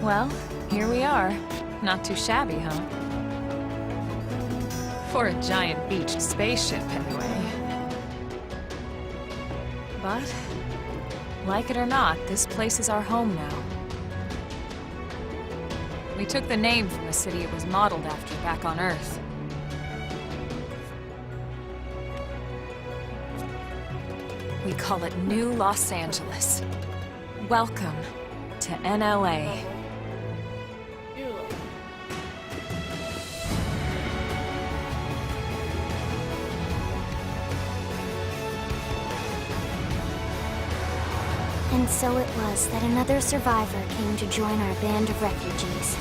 Well, here we are. Not too shabby, huh? For a giant beached spaceship, anyway. But, like it or not, this place is our home now. We took the name from the city it was modeled after back on Earth. We call it New Los Angeles. Welcome to NLA. And so it was that another survivor came to join our band of refugees.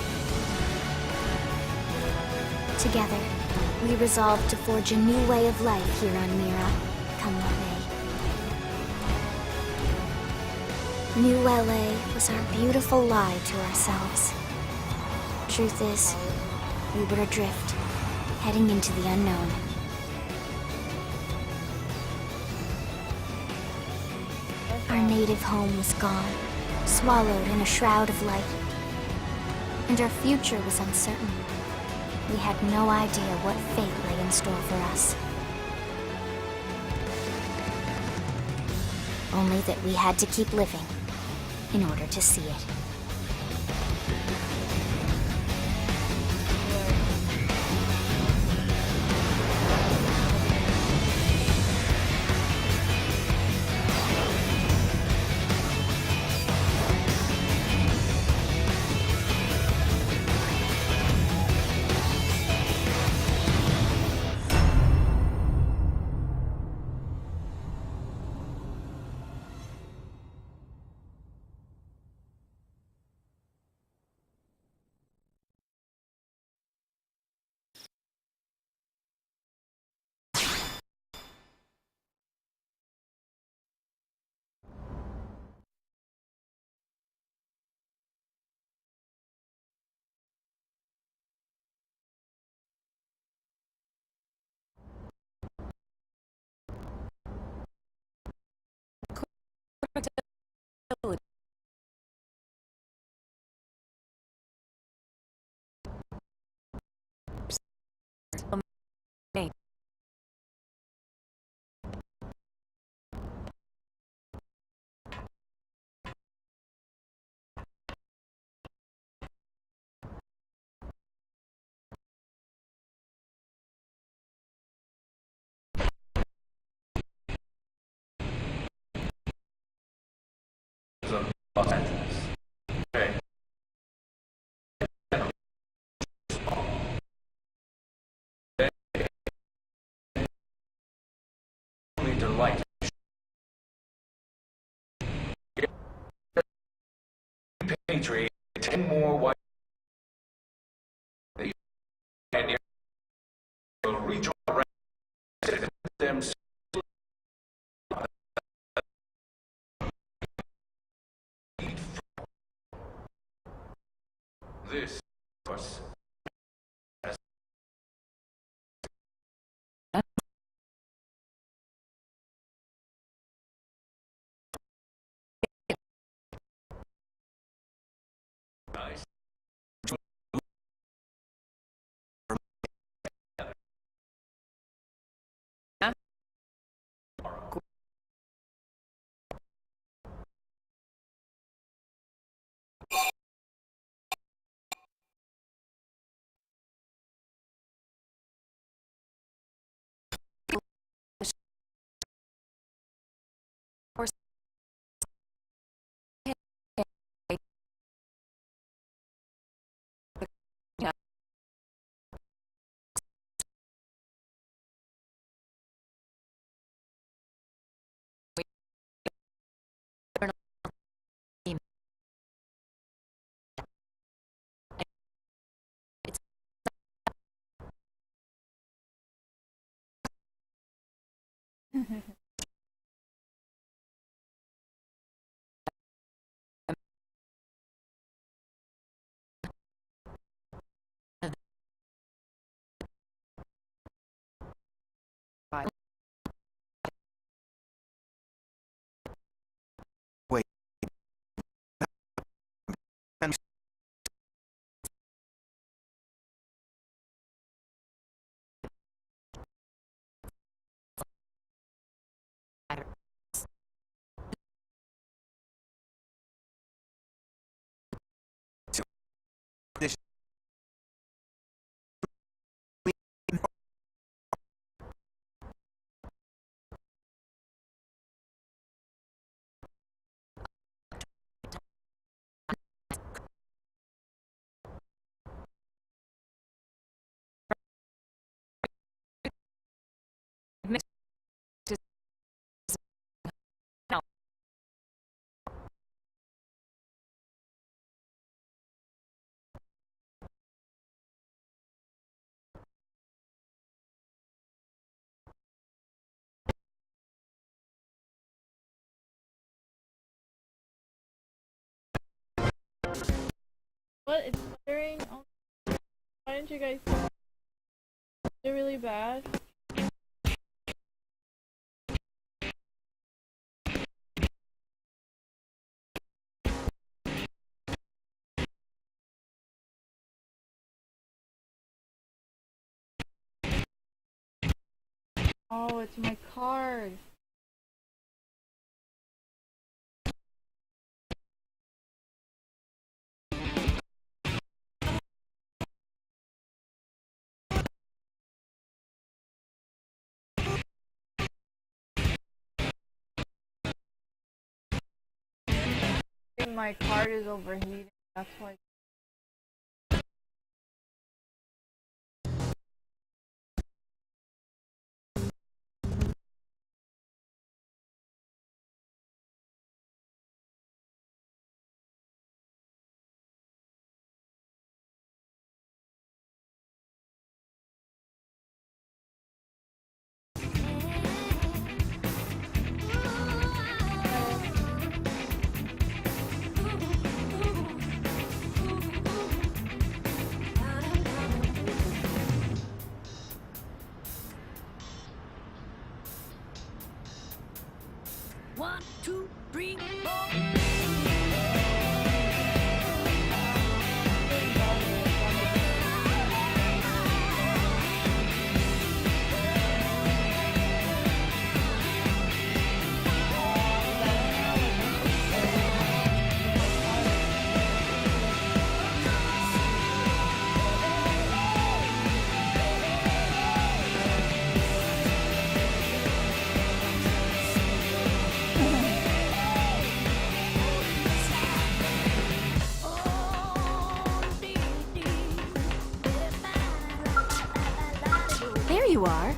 Together, we resolved to forge a new way of life here on Mira, come what may. New LA was our beautiful lie to ourselves. Truth is, we were adrift, heading into the unknown. Our native home was gone, swallowed in a shroud of light. And our future was uncertain. We had no idea what fate lay in store for us. Only that we had to keep living in order to see it. Los Angeles. Okay. Only delight. Patriot, 10 more white. And will rejoin them. This was nice. What? It's stuttering? Oh, why didn't you guys... They're really bad. Oh, it's my card. My card is overheating, that's why. One, two, three, four. There you are.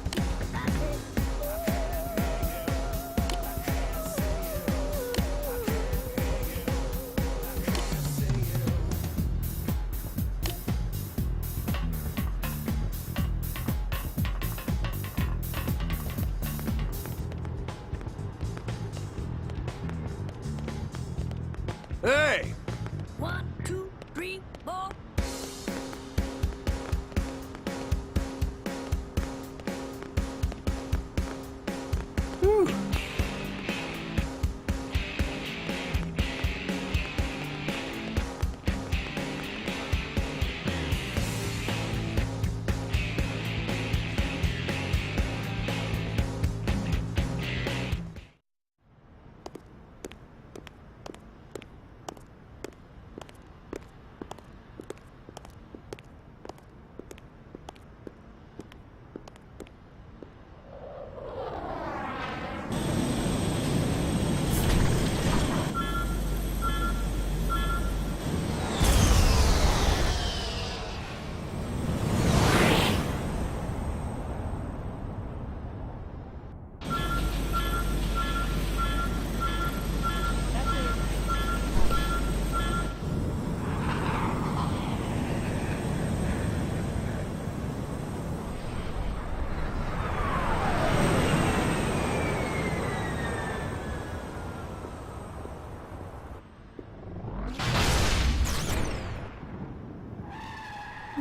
Hey! One, two, three, four.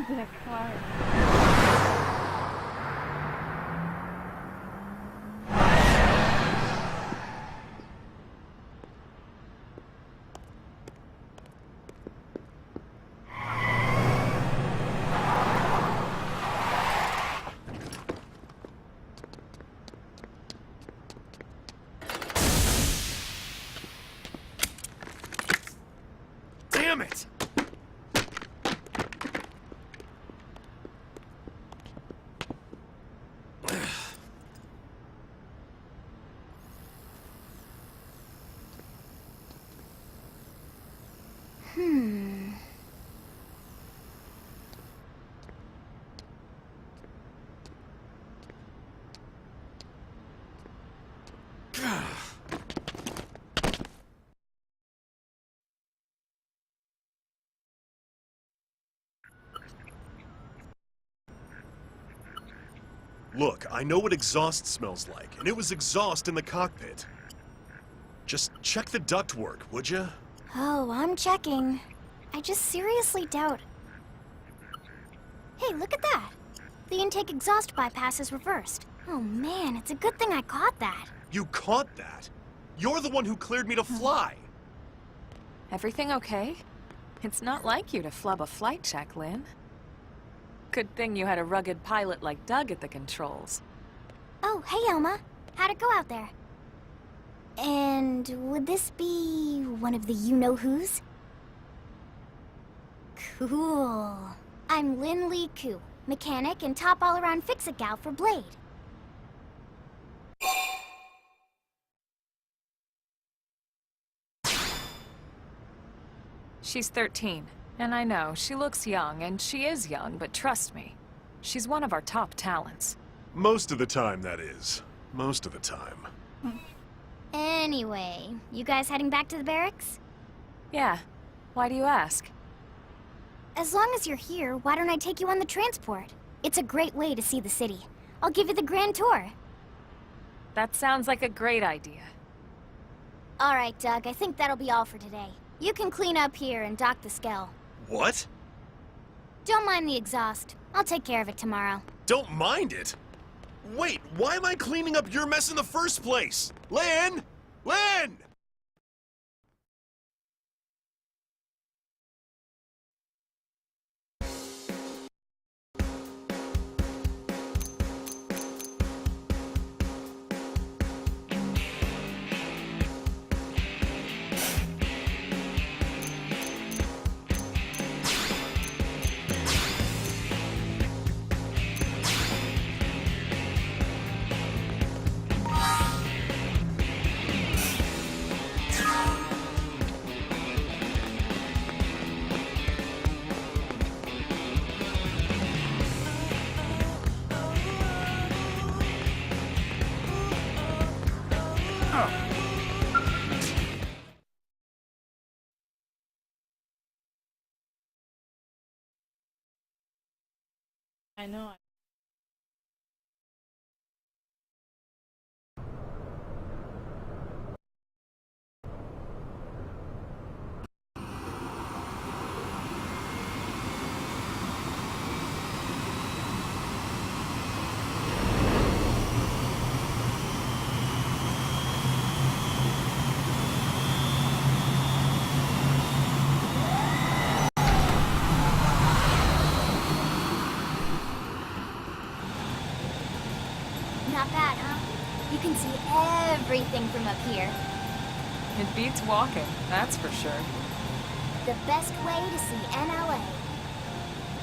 That card. Damn it! Look, I know what exhaust smells like, and it was exhaust in the cockpit. Just check the ductwork, would ya? Oh, I'm checking. I just seriously doubt... Hey, look at that! The intake exhaust bypass is reversed. Oh man, it's a good thing I caught that. You caught that? You're the one who cleared me to fly. Everything okay? It's not like you to flub a flight check, Lynn. Good thing you had a rugged pilot like Doug at the controls. Oh, hey Elma. How'd it go out there? And would this be one of the you-know-whos? Cool. I'm Lynn Lee Koo, mechanic and top all-around fix-it gal for Blade. She's 13, and I know, she looks young, and she is young, but trust me, she's one of our top talents. Most of the time, that is. Most of the time. Anyway, you guys heading back to the barracks? Yeah. Why do you ask? As long as you're here, why don't I take you on the transport? It's a great way to see the city. I'll give you the grand tour. That sounds like a great idea. All right, Doug, I think that'll be all for today. You can clean up here and dock the Skell. What? Don't mind the exhaust. I'll take care of it tomorrow. Don't mind it? Wait, why am I cleaning up your mess in the first place? Lynn! Lynn! I know. Not bad, huh? You can see everything from up here. It beats walking, that's for sure. The best way to see NLA.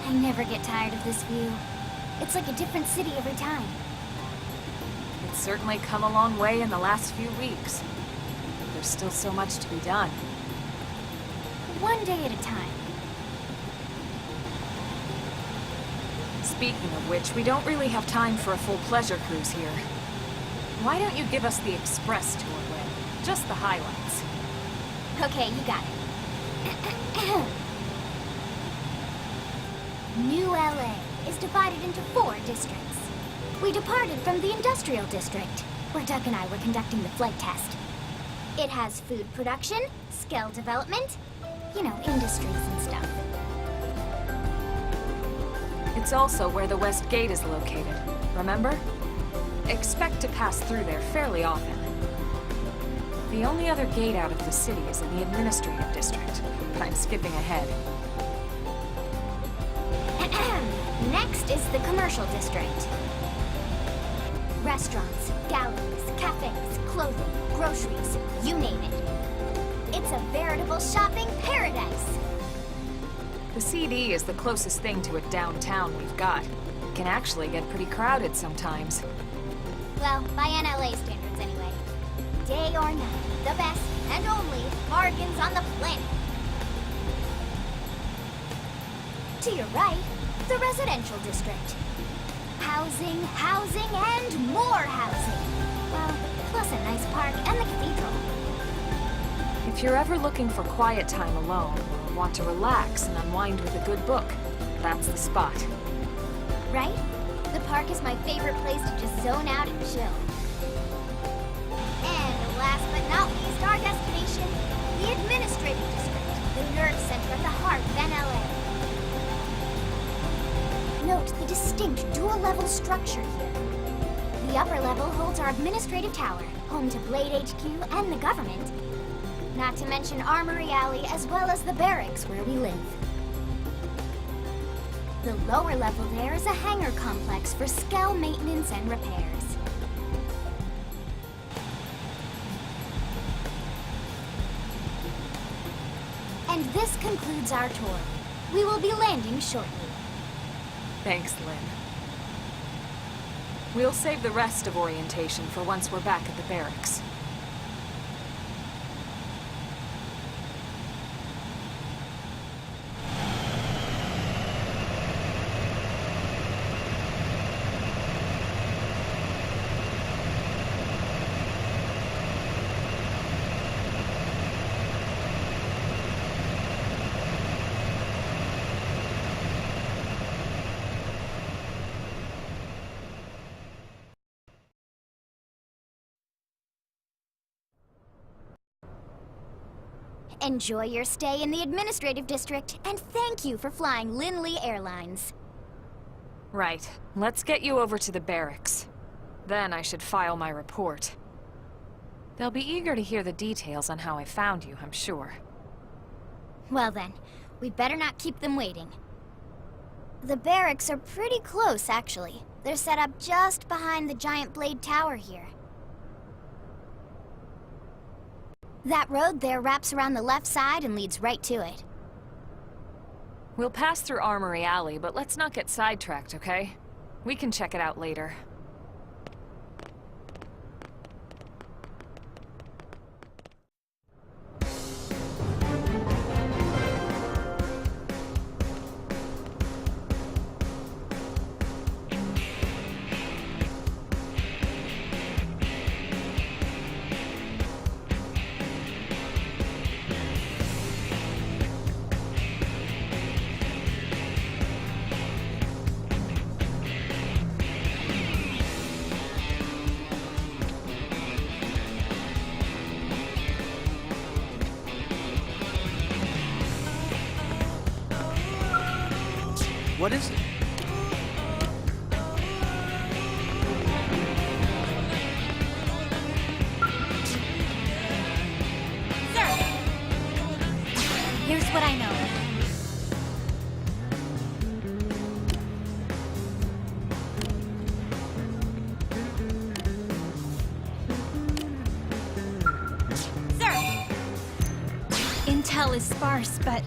I never get tired of this view. It's like a different city every time. It's certainly come a long way in the last few weeks. There's still so much to be done. One day at a time. Speaking of which, we don't really have time for a full pleasure cruise here. Why don't you give us the express tour, Lynn? Just the highlights. Okay, you got it. New LA is divided into 4 districts. We departed from the industrial district, where Doug and I were conducting the flight test. It has food production, skill development, you know, industries and stuff. It's also where the West Gate is located, remember? Expect to pass through there fairly often. The only other gate out of the city is in the administrative district. I'm skipping ahead. Next is the commercial district. Restaurants, galleries, cafes, clothing, groceries, you name it. It's a veritable shopping paradise. The CD is the closest thing to a downtown we've got. It can actually get pretty crowded sometimes. Well, by NLA standards anyway. Day or night, the best and only bargains on the planet. To your right, the residential district. Housing, housing, and more housing. Well, plus a nice park and the cathedral. If you're ever looking for quiet time alone, or want to relax and unwind with a good book, that's the spot. Right? The park is my favorite place to just zone out and chill. And last but not least, our destination, the administrative district. The nerve center at the heart of NLA. Note the distinct dual-level structure here. The upper level holds our administrative tower, home to Blade HQ and the government. Not to mention Armory Alley as well as the barracks where we live. The lower level there is a hangar complex for Skell maintenance and repairs. And this concludes our tour. We will be landing shortly. Thanks, Lynn. We'll save the rest of orientation for once we're back at the barracks. Enjoy your stay in the administrative district, and thank you for flying Linley Airlines. Right. Let's get you over to the barracks. Then I should file my report. They'll be eager to hear the details on how I found you, I'm sure. Well then, we'd better not keep them waiting. The barracks are pretty close, actually. They're set up just behind the giant blade tower here. That road there wraps around the left side and leads right to it. We'll pass through Armory Alley, but let's not get sidetracked, okay? We can check it out later. What is it? Sir! Here's what I know. Sir! Intel is sparse, but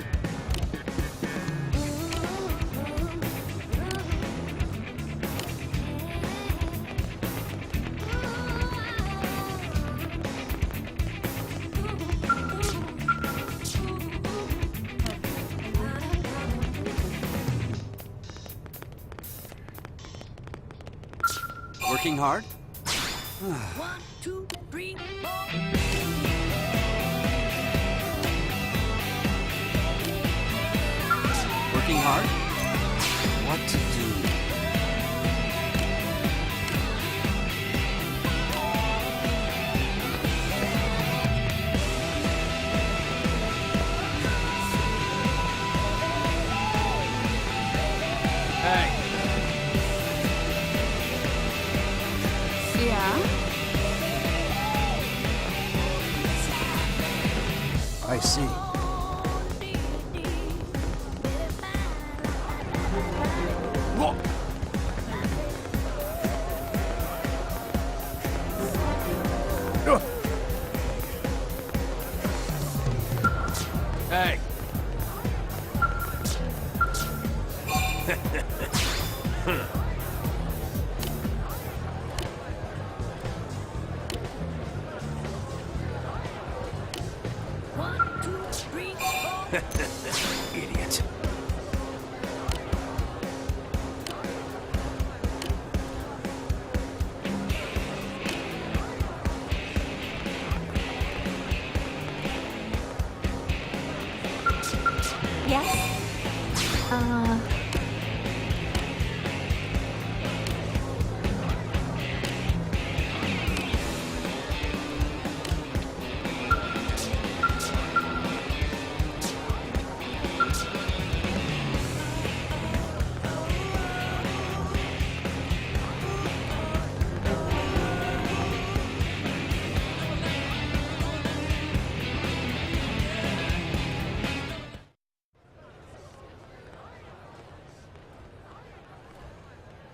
working hard? 1, 2, 3, 4. Working hard? What to do? Hey. yeah. I see. Hey. One, two, three, four. Idiot. Yes?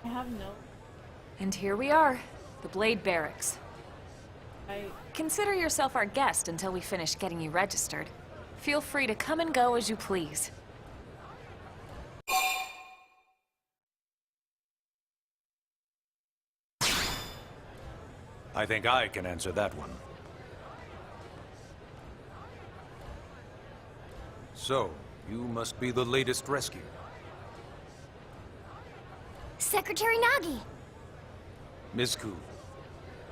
I have no. And here we are, the Blade Barracks. I. Consider yourself our guest until we finish getting you registered. Feel free to come and go as you please. I think I can answer that one. So, you must be the latest rescue. Secretary Nagi! Miss Ku.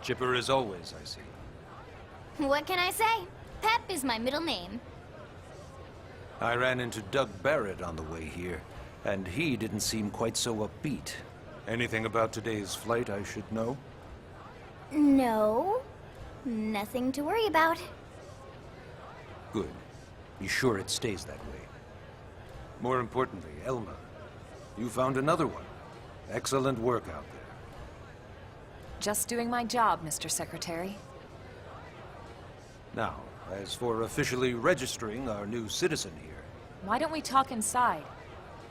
Chipper as always, I see. What can I say? Pep is my middle name. I ran into Doug Barrett on the way here, and he didn't seem quite so upbeat. Anything about today's flight I should know? No. Nothing to worry about. Good. Be sure it stays that way. More importantly, Elma, you found another one. Excellent work out there. Just doing my job, Mr. Secretary. Now, as for officially registering our new citizen here, Why don't we talk inside?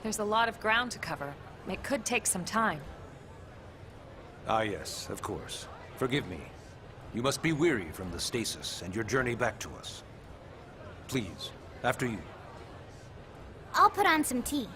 There's a lot of ground to cover. It could take some time. ah yes, of course. Forgive me. You must be weary from the stasis and your journey back to us. Please, after you. I'll put on some tea.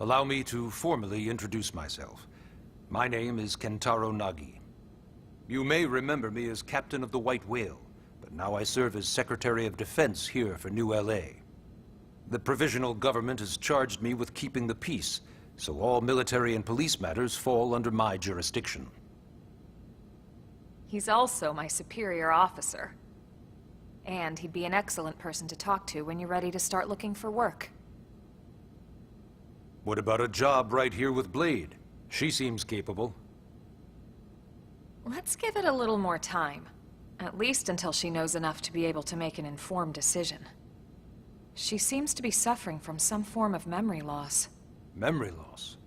Allow me to formally introduce myself. My name is Kentaro Nagi. You may remember me as Captain of the White Whale, but now I serve as Secretary of Defense here for New LA. The provisional government has charged me with keeping the peace, so all military and police matters fall under my jurisdiction. He's also my superior officer. And he'd be an excellent person to talk to when you're ready to start looking for work. What about a job right here with Blade? She seems capable. Let's give it a little more time. At least until she knows enough to be able to make an informed decision. She seems to be suffering from some form of memory loss. Memory loss?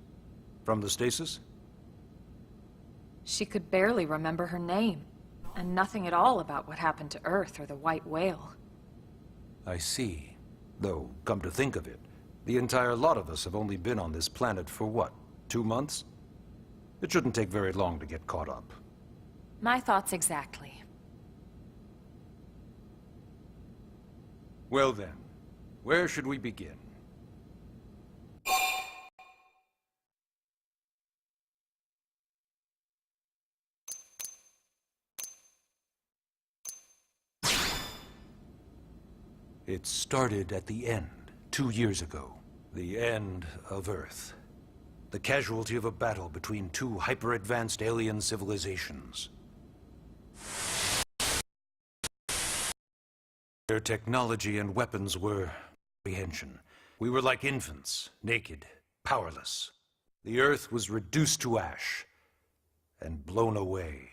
From the stasis? She could barely remember her name, and nothing at all about what happened to Earth or the White Whale. I see. Though, come to think of it, the entire lot of us have only been on this planet for what, 2 months? It shouldn't take very long to get caught up. My thoughts exactly. Well then, where should we begin? It started at the end, 2 years ago. The end of Earth. The casualty of a battle between two hyper-advanced alien civilizations. Their technology and weapons were apprehension. We were like infants, naked, powerless. The Earth was reduced to ash and blown away.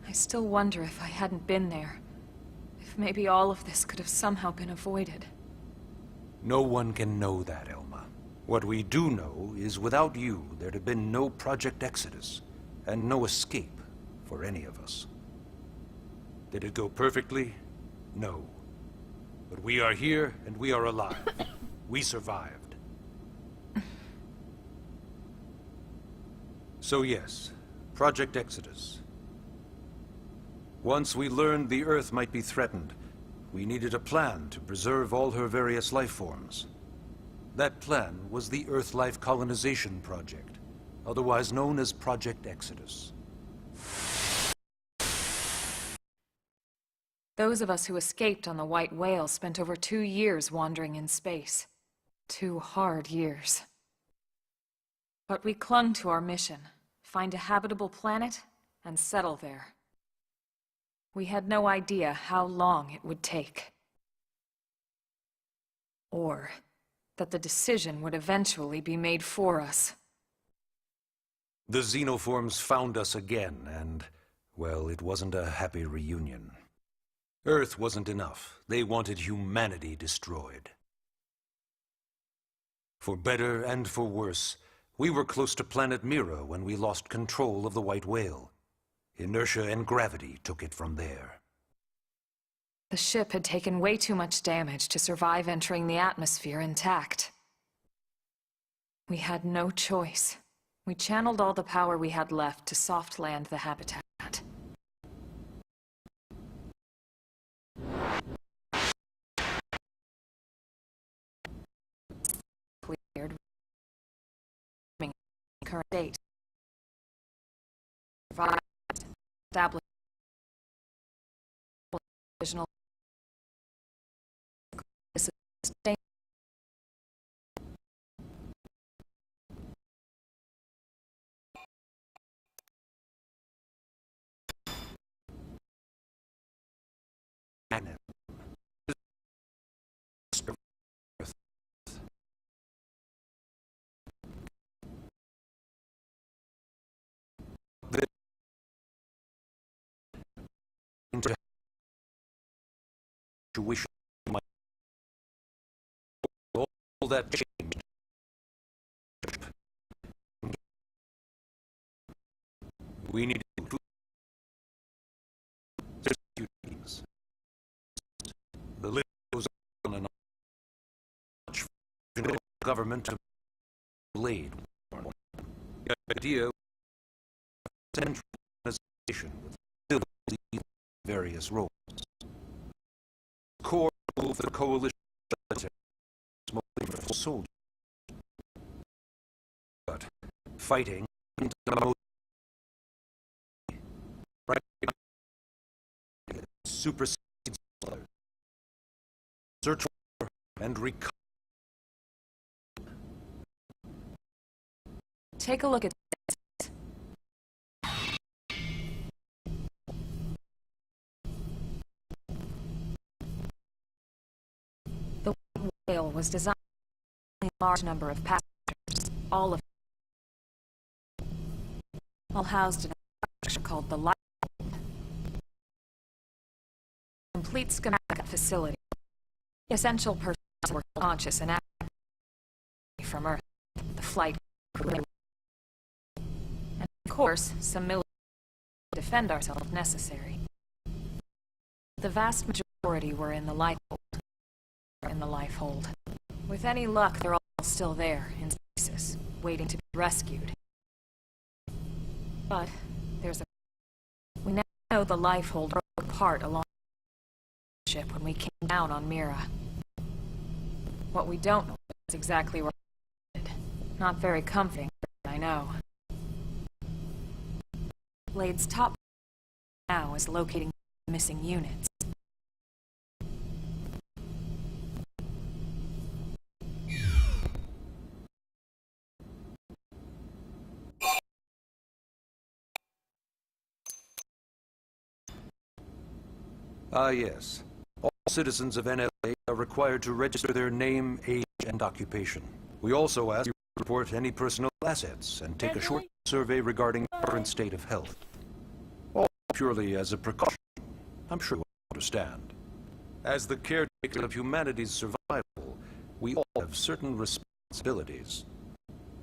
I still wonder if I hadn't been there. If maybe all of this could have somehow been avoided. No one can know that, Elma. What we do know is without you, there'd have been no Project Exodus, and no escape for any of us. Did it go perfectly? No. But we are here, and we are alive. We survived. So yes, Project Exodus. Once we learned the Earth might be threatened, we needed a plan to preserve all her various life forms. That plan was the Earth Life Colonization Project, otherwise known as Project Exodus. Those of us who escaped on the White Whale spent over 2 years wandering in space. 2 hard years. But we clung to our mission, find a habitable planet, and settle there. We had no idea how long it would take. Or that the decision would eventually be made for us. The xenoforms found us again, and, well, it wasn't a happy reunion. Earth wasn't enough. They wanted humanity destroyed. For better and for worse, we were close to planet Mira when we lost control of the White Whale. Inertia and gravity took it from there. The ship had taken way too much damage to survive entering the atmosphere intact. We had no choice. We channeled all the power we had left to soft land the habitat. Cleared. Current date. Revised. Established. Original. Situation all that changed. We needed to rescue teams. The list goes on and on. The government of Blade. The idea of centralization with various roles. Core of the coalition mostly for soldiers. But fighting and right supersedes others. Search for and recover. Take a look at this. The whale was designed for a large number of passengers, all housed in a structure called the Life Hold. Complete schematic facility. Essential persons were conscious and active from Earth. The flight crew. And of course, some military to defend ourselves if necessary. The vast majority were in the Life Hold. With any luck, they're all still there, in stasis, waiting to be rescued. But we now know the Life Hold broke apart along the ship when we came down on Mira. What we don't know is exactly where it ended. Not very comforting, I know. Blade's top now is locating missing units. Yes. All citizens of NLA are required to register their name, age, and occupation. We also ask you to report any personal assets and take a short survey regarding the current state of health. All purely as a precaution. I'm sure you understand. As the caretaker of humanity's survival, we all have certain responsibilities.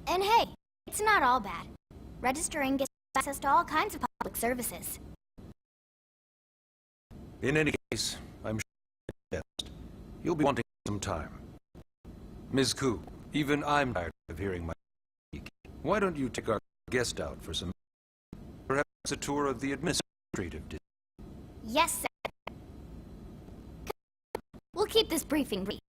And hey, it's not all bad. Registering gives access to all kinds of public services. In any case, I'm sure you'll be wanting some time. Ms. Koo, even I'm tired of hearing my speak. Why don't you take our guest out for some... perhaps a tour of the administrative district? Yes, sir. We'll keep this briefing brief.